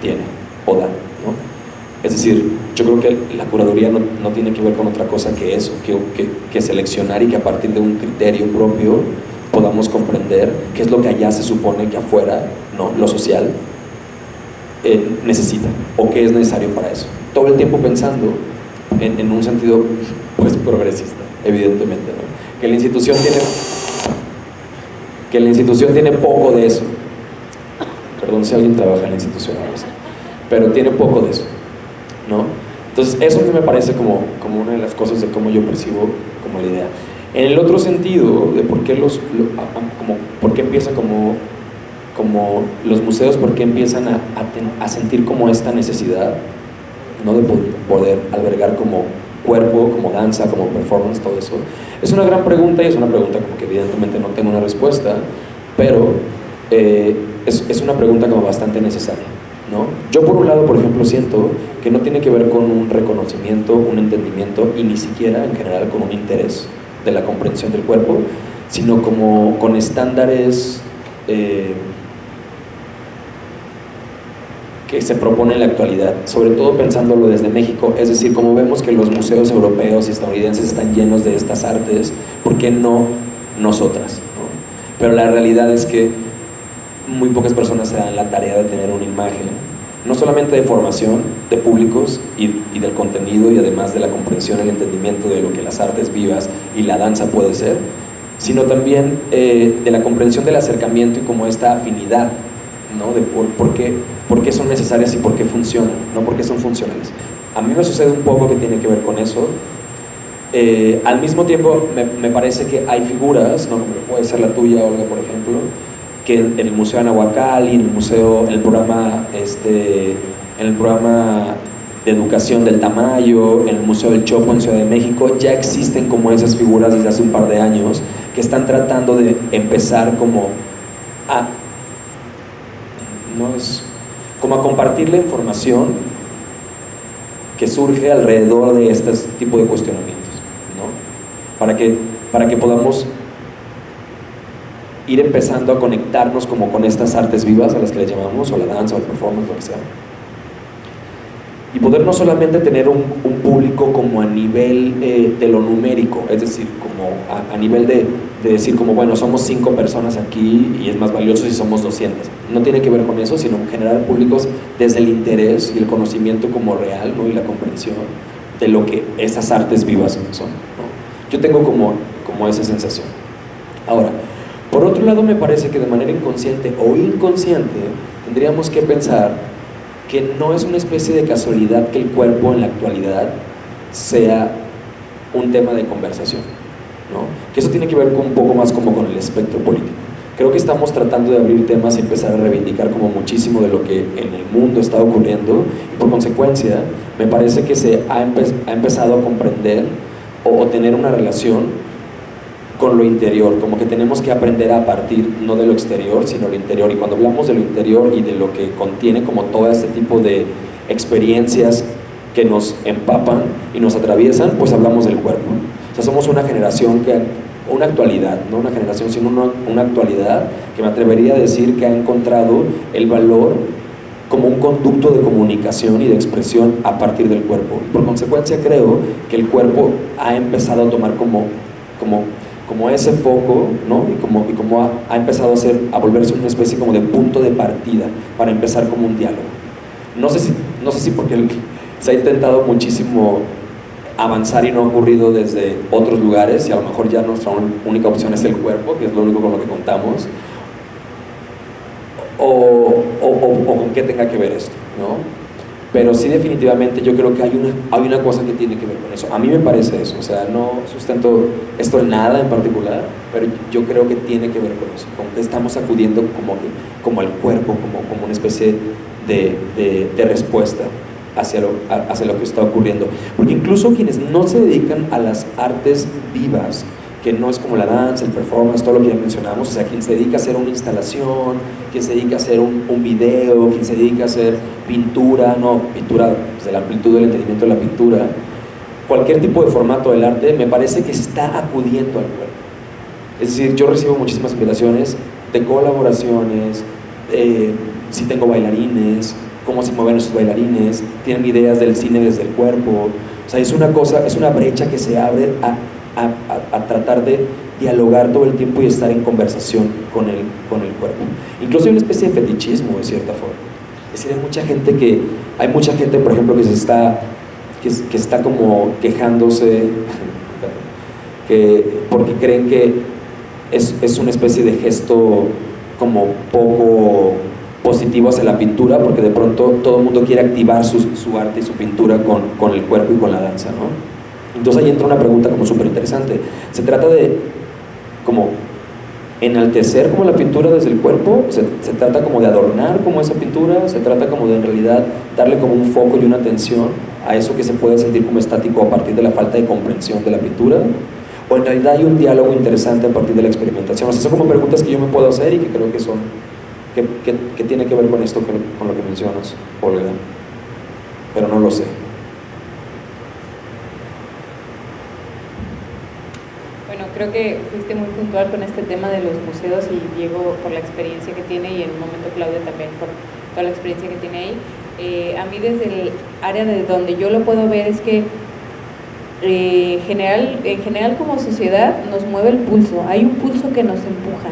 tiene o da, ¿no? Es decir, yo creo que la curaduría no tiene que ver con otra cosa que eso, que seleccionar y que a partir de un criterio propio podamos comprender qué es lo que allá se supone que afuera, ¿no? Lo social necesita o qué es necesario para eso. Todo el tiempo pensando en un sentido pues progresista, evidentemente, ¿no? Que la institución tiene poco de eso. Perdón si alguien trabaja en la institución, pero tiene poco de eso, ¿no? Entonces, eso a mí me parece como una de las cosas de cómo yo percibo como la idea. En el otro sentido, de por qué por qué empieza como los museos, por qué empiezan a sentir como esta necesidad, ¿no? De poder albergar como cuerpo, como danza, como performance, todo eso. Es una gran pregunta y es una pregunta como que evidentemente no tengo una respuesta, pero es una pregunta como bastante necesaria, ¿no? Yo por un lado, por ejemplo, siento que no tiene que ver con un reconocimiento, un entendimiento y ni siquiera en general con un interés de la comprensión del cuerpo, sino como con estándares que se propone en la actualidad, sobre todo pensándolo desde México, es decir, como vemos que los museos europeos y estadounidenses están llenos de estas artes, ¿por qué no nosotras? ¿No? Pero la realidad es que muy pocas personas se dan la tarea de tener una imagen, no solamente de formación de públicos y del contenido y además de la comprensión, el entendimiento de lo que las artes vivas y la danza puede ser, sino también de la comprensión del acercamiento y como esta afinidad, ¿no? De por qué son necesarias y por qué funcionan, no por qué son funcionales. A mí me sucede un poco que tiene que ver con eso. Al mismo tiempo me parece que hay figuras, ¿no? Como puede ser la tuya, Olga, por ejemplo, que en el Museo Anahuacal y en el programa de educación del Tamayo, en el Museo del Chopo en Ciudad de México, ya existen como esas figuras desde hace un par de años que están tratando de empezar como a compartir la información que surge alrededor de este tipo de cuestionamientos, ¿no? Para que podamos ir empezando a conectarnos como con estas artes vivas a las que le llamamos, o la danza, o el performance, lo que sea. Y poder no solamente tener un público como a nivel de lo numérico, es decir, como a nivel de decir como, bueno, somos 5 personas aquí y es más valioso si somos 200. No tiene que ver con eso, sino generar públicos desde el interés y el conocimiento como real, ¿no? Y la comprensión de lo que esas artes vivas son, ¿no? Yo tengo como esa sensación. Ahora, por otro lado, me parece que de manera inconsciente o inconsciente tendríamos que pensar que no es una especie de casualidad que el cuerpo en la actualidad sea un tema de conversación, ¿no? Que eso tiene que ver un poco más como con el espectro político. Creo que estamos tratando de abrir temas y empezar a reivindicar como muchísimo de lo que en el mundo está ocurriendo, y por consecuencia me parece que se ha empezado a comprender o tener una relación con lo interior, como que tenemos que aprender a partir no de lo exterior, sino lo interior. Y cuando hablamos de lo interior y de lo que contiene como todo este tipo de experiencias que nos empapan y nos atraviesan, pues hablamos del cuerpo. O sea, somos una generación una actualidad, no una generación, sino una actualidad que me atrevería a decir que ha encontrado el valor como un conducto de comunicación y de expresión a partir del cuerpo. Y por consecuencia creo que el cuerpo ha empezado a tomar como ese foco, ¿no? Y como ha empezado a volverse una especie como de punto de partida para empezar como un diálogo. No sé si porque se ha intentado muchísimo avanzar y no ha ocurrido desde otros lugares, y a lo mejor ya nuestra única opción es el cuerpo, que es lo único con lo que contamos, o con qué tenga que ver esto, ¿no? Pero sí, definitivamente yo creo que hay una cosa que tiene que ver con eso. A mí me parece eso, o sea, no sustento esto en nada en particular, pero yo creo que tiene que ver con eso, como que estamos acudiendo como al cuerpo, como una especie de respuesta hacia lo que está ocurriendo. Porque incluso quienes no se dedican a las artes vivas, que no es como la danza, el performance, todo lo que ya mencionamos, o sea, quien se dedica a hacer una instalación, quien se dedica a hacer un video, quien se dedica a hacer pintura desde la amplitud del entendimiento de la pintura, cualquier tipo de formato del arte, me parece que está acudiendo al cuerpo. Es decir, yo recibo muchísimas invitaciones de colaboraciones, si tengo bailarines, cómo se mueven esos bailarines, tienen ideas del cine desde el cuerpo, o sea, es una brecha que se abre a tratar de dialogar todo el tiempo y estar en conversación con el cuerpo. Incluso hay una especie de fetichismo, de cierta forma. Es decir, hay mucha gente, por ejemplo, que está como quejándose porque creen que es una especie de gesto como poco positivo hacia la pintura, porque de pronto todo el mundo quiere activar su arte y su pintura con el cuerpo y con la danza, ¿no? Entonces ahí entra una pregunta como súper interesante. ¿Se trata de como enaltecer como la pintura desde el cuerpo? ¿Se trata como de adornar como esa pintura? ¿Se trata como de en realidad darle como un foco y una atención a eso que se puede sentir como estático a partir de la falta de comprensión de la pintura? ¿O en realidad hay un diálogo interesante a partir de la experimentación? O sea, son como preguntas que yo me puedo hacer y que creo que son que tiene que ver con esto, con lo que mencionas, Olga, pero no lo sé. Bueno, creo que fuiste muy puntual con este tema de los museos y Diego por la experiencia que tiene y en un momento Claudia también por toda la experiencia que tiene ahí. A mí desde el área de donde yo lo puedo ver es que en general como sociedad nos mueve el pulso, hay un pulso que nos empuja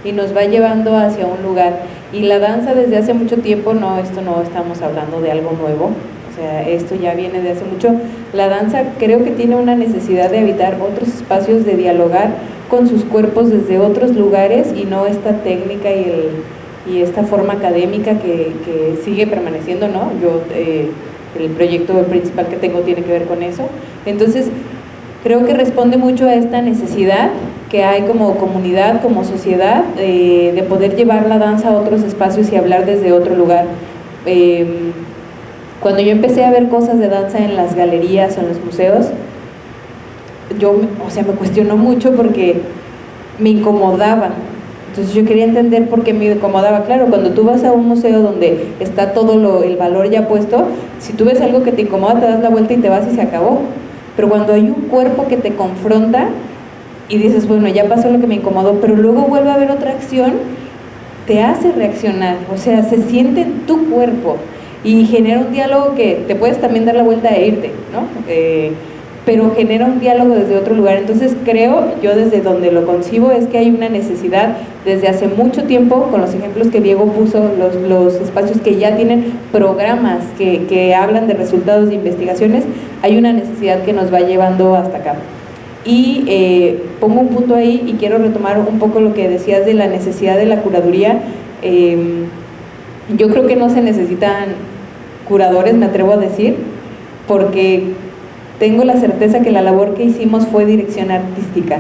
y nos va llevando hacia un lugar, y la danza desde hace mucho tiempo, esto no estamos hablando de algo nuevo, o sea, esto ya viene de hace mucho. La danza creo que tiene una necesidad de habitar otros espacios, de dialogar con sus cuerpos desde otros lugares y no esta técnica y esta forma académica que sigue permaneciendo, ¿no? El proyecto principal que tengo tiene que ver con eso. Entonces, creo que responde mucho a esta necesidad que hay como comunidad, como sociedad, de poder llevar la danza a otros espacios y hablar desde otro lugar. Cuando yo empecé a ver cosas de danza en las galerías o en los museos, me cuestionó mucho porque me incomodaba. Entonces yo quería entender por qué me incomodaba. Claro, cuando tú vas a un museo donde está todo el valor ya puesto, si tú ves algo que te incomoda, te das la vuelta y te vas y se acabó. Pero cuando hay un cuerpo que te confronta y dices, bueno, ya pasó lo que me incomodó, pero luego vuelve a haber otra acción, te hace reaccionar, o sea, se siente en tu cuerpo y genera un diálogo que te puedes también dar la vuelta e irte, ¿no? Pero genera un diálogo desde otro lugar. Entonces creo, yo desde donde lo concibo, es que hay una necesidad desde hace mucho tiempo, con los ejemplos que Diego puso, los espacios que ya tienen programas que hablan de resultados de investigaciones, hay una necesidad que nos va llevando hasta acá. Y pongo un punto ahí y quiero retomar un poco lo que decías de la necesidad de la curaduría. Yo creo que no se necesitan curadores, me atrevo a decir, porque tengo la certeza que la labor que hicimos fue dirección artística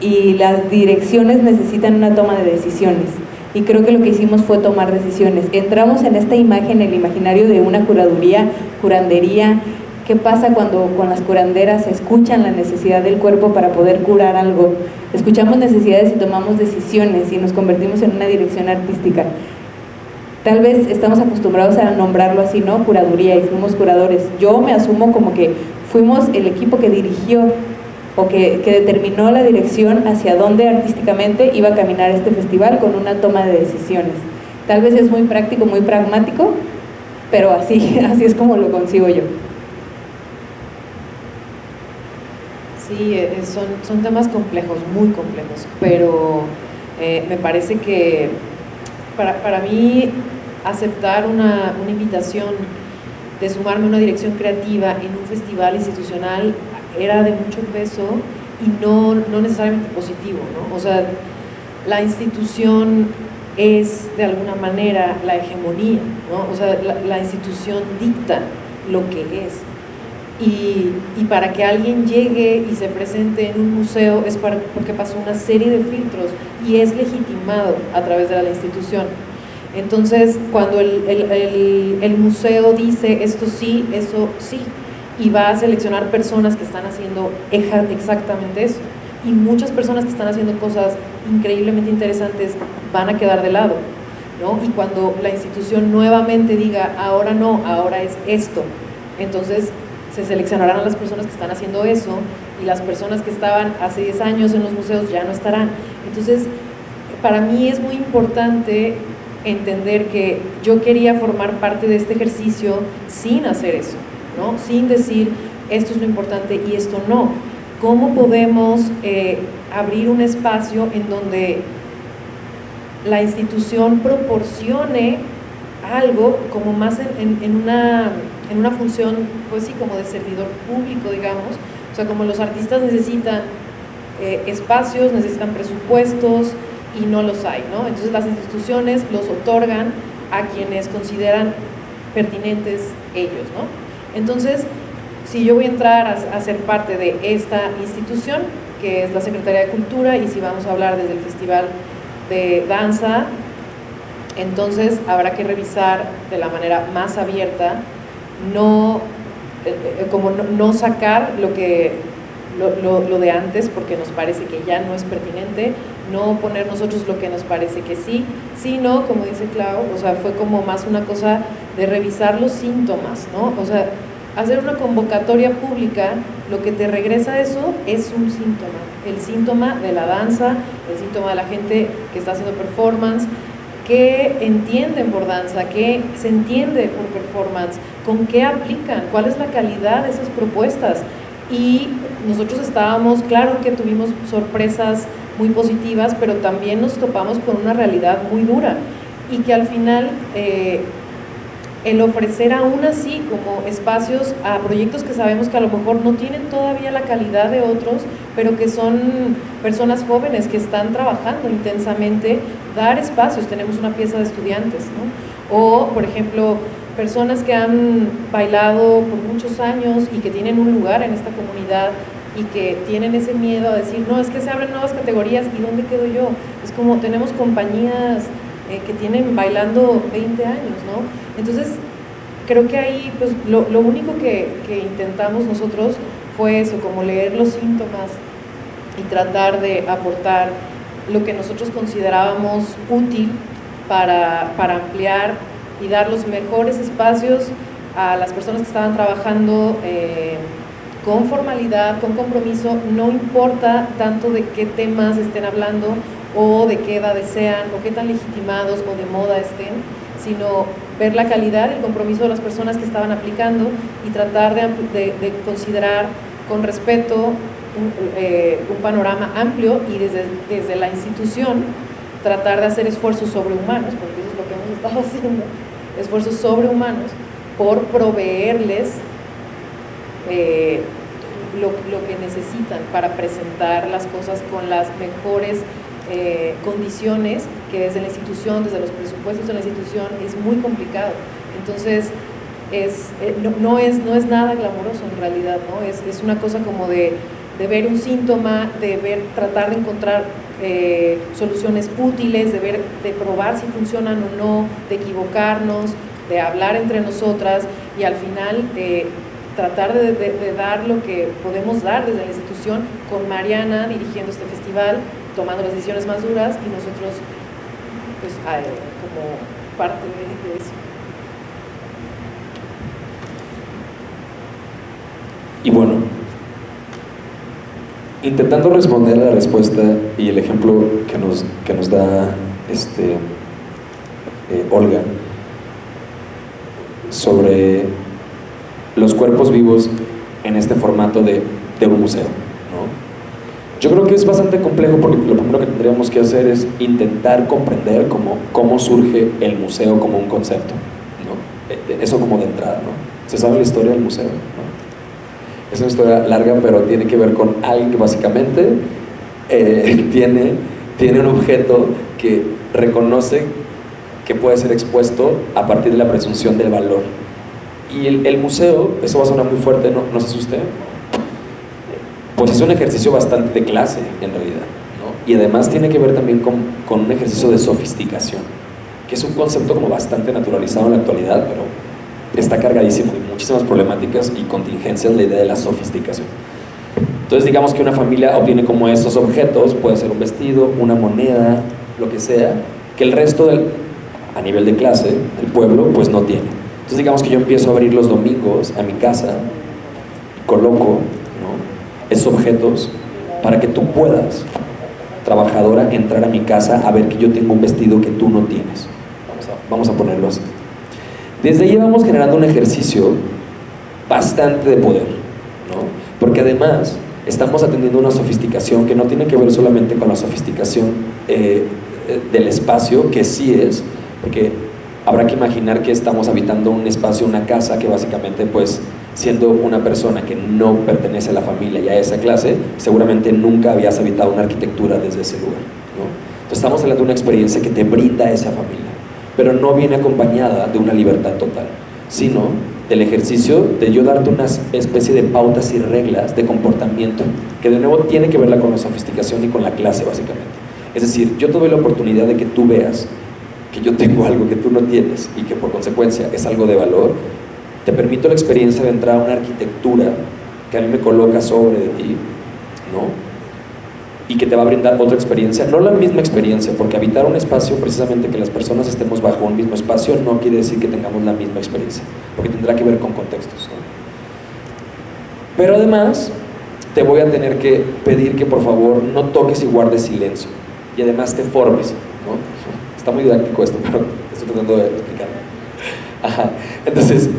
y las direcciones necesitan una toma de decisiones, y creo que lo que hicimos fue tomar decisiones. Entramos en esta imagen, el imaginario de una curaduría, curandería. ¿Qué pasa cuando con las curanderas escuchan la necesidad del cuerpo para poder curar algo? Escuchamos necesidades y tomamos decisiones y nos convertimos en una dirección artística. Tal vez estamos acostumbrados a nombrarlo así, ¿no? Curaduría, y fuimos curadores. Yo me asumo como que fuimos el equipo que dirigió o que determinó la dirección hacia dónde artísticamente iba a caminar este festival con una toma de decisiones. Tal vez es muy práctico, muy pragmático, pero así es como lo concibo yo. Sí, son temas complejos, muy complejos, pero me parece que para mí aceptar una invitación de sumarme a una dirección creativa en un festival institucional era de mucho peso y no necesariamente positivo, ¿no? O sea, la institución es de alguna manera la hegemonía, ¿no? O sea, la institución dicta lo que es. Y para que alguien llegue y se presente en un museo es porque pasó una serie de filtros y es legitimado a través de la institución. Entonces, cuando el museo dice esto sí, eso sí, y va a seleccionar personas que están haciendo exactamente eso, y muchas personas que están haciendo cosas increíblemente interesantes van a quedar de lado, ¿no? Y cuando la institución nuevamente diga, ahora no, ahora es esto, entonces se seleccionarán a las personas que están haciendo eso, y las personas que estaban hace 10 años en los museos ya no estarán. Entonces, para mí es muy importante entender que yo quería formar parte de este ejercicio sin hacer eso, ¿no? Sin decir, esto es lo importante y esto no. ¿Cómo podemos abrir un espacio en donde la institución proporcione algo como más en una función, pues sí, como de servidor público, digamos? O sea, como los artistas necesitan espacios, necesitan presupuestos y no los hay, ¿no? Entonces las instituciones los otorgan a quienes consideran pertinentes ellos, ¿no? Entonces, si yo voy a entrar a ser parte de esta institución, que es la Secretaría de Cultura, y si vamos a hablar desde el Festival de Danza, entonces habrá que revisar de la manera más abierta, no sacar lo de antes porque nos parece que ya no es pertinente, no poner nosotros lo que nos parece que sí, sino, como dice Clau, o sea, fue como más una cosa de revisar los síntomas, ¿no? O sea, hacer una convocatoria pública, lo que te regresa eso es un síntoma, el síntoma de la danza, el síntoma de la gente que está haciendo performance, qué entienden por danza, qué se entiende por performance, con qué aplican, cuál es la calidad de esas propuestas. Y nosotros estábamos, claro que tuvimos sorpresas muy positivas, pero también nos topamos con una realidad muy dura y que al final el ofrecer aún así como espacios a proyectos que sabemos que a lo mejor no tienen todavía la calidad de otros, pero que son personas jóvenes que están trabajando intensamente, dar espacios. Tenemos una pieza de estudiantes, ¿no? O, por ejemplo, personas que han bailado por muchos años y que tienen un lugar en esta comunidad y que tienen ese miedo a decir, no, es que se abren nuevas categorías, ¿y dónde quedo yo? Es como, tenemos compañías que tienen bailando 20 años, ¿no? Entonces, creo que ahí, pues, lo único que intentamos nosotros fue eso, como leer los síntomas y tratar de aportar lo que nosotros considerábamos útil para ampliar y dar los mejores espacios a las personas que estaban trabajando con formalidad, con compromiso, no importa tanto de qué temas estén hablando o de qué edades sean o qué tan legitimados o de moda estén, sino ver la calidad y el compromiso de las personas que estaban aplicando y tratar de considerar con respeto un panorama amplio y desde la institución tratar de hacer esfuerzos sobrehumanos, porque eso es lo que hemos estado haciendo, esfuerzos sobrehumanos por proveerles lo que necesitan para presentar las cosas con las mejores condiciones, que desde la institución, desde los presupuestos de la institución es muy complicado. Entonces no es nada glamuroso en realidad, ¿no? Es una cosa como de ver un síntoma, tratar de encontrar soluciones útiles, de probar si funcionan o no, de equivocarnos, de hablar entre nosotras y al final tratar de dar lo que podemos dar desde la institución, con Mariana dirigiendo este festival, tomando las decisiones más duras y nosotros pues como parte de eso. Y bueno, intentando responder a la respuesta y el ejemplo que nos da Olga sobre los cuerpos vivos en este formato de un museo, ¿no? Yo creo que es bastante complejo porque lo primero que tendríamos que hacer es intentar comprender cómo surge el museo como un concepto, ¿no? Eso como de entrada, ¿no? ¿Se sabe la historia del museo? ¿No? Es una historia larga, pero tiene que ver con alguien que básicamente tiene un objeto que reconoce que puede ser expuesto a partir de la presunción del valor. Y el museo, eso va a sonar muy fuerte, no se asuste, pues es un ejercicio bastante de clase en realidad, ¿no? Y además tiene que ver también con un ejercicio de sofisticación, que es un concepto como bastante naturalizado en la actualidad, pero está cargadísimo de muchísimas problemáticas y contingencias la idea de la sofisticación. Entonces digamos que una familia obtiene como estos objetos, puede ser un vestido, una moneda, lo que sea, que el resto a nivel de clase, el pueblo, pues no tiene. Entonces digamos que yo empiezo a abrir los domingos a mi casa, coloco, ¿no?, esos objetos para que tú puedas, trabajadora, entrar a mi casa a ver que yo tengo un vestido que tú no tienes. Vamos a ponerlo así. Desde ahí vamos generando un ejercicio bastante de poder, ¿no? Porque además estamos atendiendo una sofisticación que no tiene que ver solamente con la sofisticación del espacio, que sí es, porque habrá que imaginar que estamos habitando un espacio, una casa, que básicamente, pues, siendo una persona que no pertenece a la familia y a esa clase, seguramente nunca habías habitado una arquitectura desde ese lugar, ¿no? Entonces estamos hablando de una experiencia que te brinda esa familia. pero no viene acompañada de una libertad total, sino del ejercicio de yo darte una especie de pautas y reglas de comportamiento, que de nuevo tiene que verla con la sofisticación y con la clase básicamente. Es decir, yo te doy la oportunidad de que tú veas que yo tengo algo que tú no tienes y que por consecuencia es algo de valor. Te permito la experiencia de entrar a una arquitectura que a mí me coloca sobre de ti, ¿no? Y que te va a brindar otra experiencia, no la misma experiencia, porque habitar un espacio, precisamente que las personas estemos bajo un mismo espacio, no quiere decir que tengamos la misma experiencia, porque tendrá que ver con contextos, ¿no? Pero además, te voy a tener que pedir que por favor no toques y guardes silencio, y además te formes, ¿no? Está muy didáctico esto, pero estoy tratando de explicarlo. Ajá. Entonces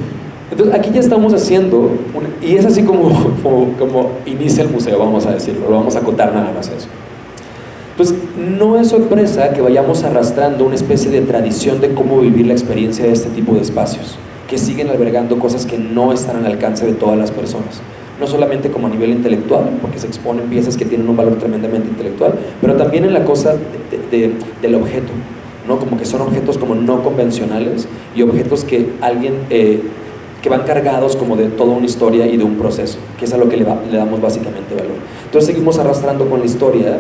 aquí ya estamos haciendo, y es así como inicia el museo, vamos a decirlo, lo vamos a acotar nada más a eso. Pues no es sorpresa que vayamos arrastrando una especie de tradición de cómo vivir la experiencia de este tipo de espacios, que siguen albergando cosas que no están al alcance de todas las personas. No solamente como a nivel intelectual, porque se exponen piezas que tienen un valor tremendamente intelectual, pero también en la cosa del objeto, ¿no? Como que son objetos como no convencionales y objetos que que van cargados como de toda una historia y de un proceso, que es a lo que le damos básicamente valor. Entonces seguimos arrastrando con la historia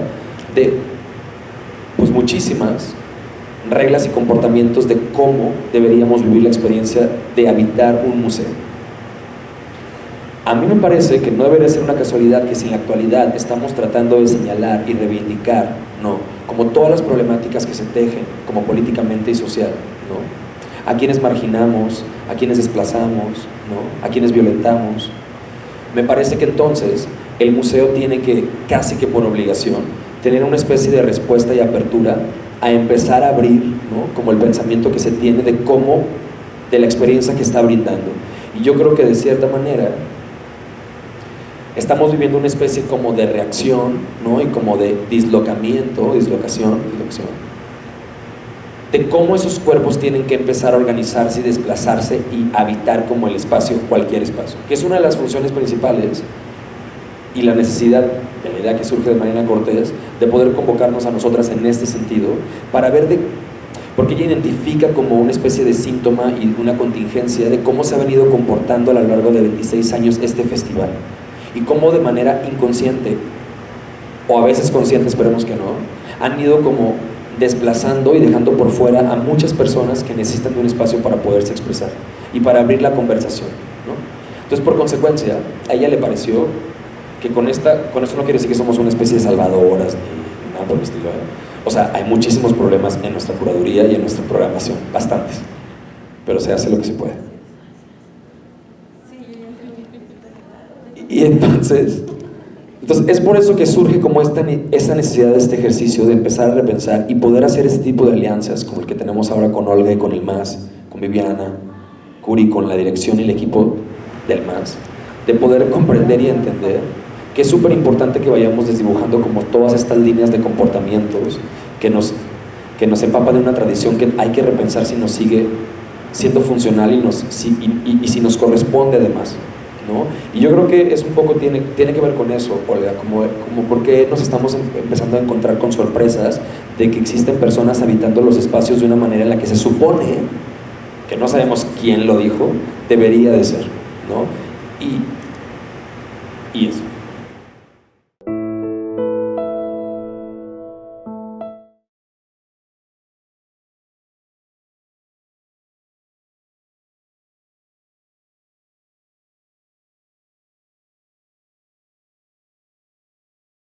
de pues muchísimas reglas y comportamientos de cómo deberíamos vivir la experiencia de habitar un museo. A mí me parece que no debería ser una casualidad que si en la actualidad estamos tratando de señalar y reivindicar, ¿no?, como todas las problemáticas que se tejen como políticamente y social, ¿no?, a quienes marginamos, a quienes desplazamos, ¿no?, a quienes violentamos, me parece que entonces el museo tiene que, casi que por obligación, tener una especie de respuesta y apertura a empezar a abrir, ¿no?, como el pensamiento que se tiene de cómo, de la experiencia que está brindando. Y yo creo que de cierta manera estamos viviendo una especie como de reacción, ¿no?, y como de dislocación, de cómo esos cuerpos tienen que empezar a organizarse y desplazarse y habitar como el espacio, cualquier espacio, que es una de las funciones principales y la necesidad de la idea que surge de Mariana Cortés de poder convocarnos a nosotras en este sentido para ver porque ella identifica como una especie de síntoma y una contingencia de cómo se ha venido comportando a lo largo de 26 años este festival y cómo de manera inconsciente o a veces consciente, esperemos que no, han ido como desplazando y dejando por fuera a muchas personas que necesitan de un espacio para poderse expresar y para abrir la conversación, ¿no? Entonces, por consecuencia, a ella le pareció que con esto no quiere decir que somos una especie de salvadoras ni nada por el estilo, ¿eh? O sea, hay muchísimos problemas en nuestra curaduría y en nuestra programación, bastantes, pero se hace lo que se puede. Y entonces es por eso que surge como esta necesidad de este ejercicio de empezar a repensar y poder hacer este tipo de alianzas como el que tenemos ahora con Olga y con el MAS, con Viviana, Curi, con la dirección y el equipo del MAS, de poder comprender y entender que es súper importante que vayamos desdibujando como todas estas líneas de comportamientos que nos empapan de una tradición que hay que repensar si nos sigue siendo funcional y si nos corresponde además, ¿no? Y yo creo que es un poco, tiene que ver con eso, Olga, como porque nos estamos empezando a encontrar con sorpresas de que existen personas habitando los espacios de una manera en la que se supone, que no sabemos quién lo dijo, debería de ser, ¿no?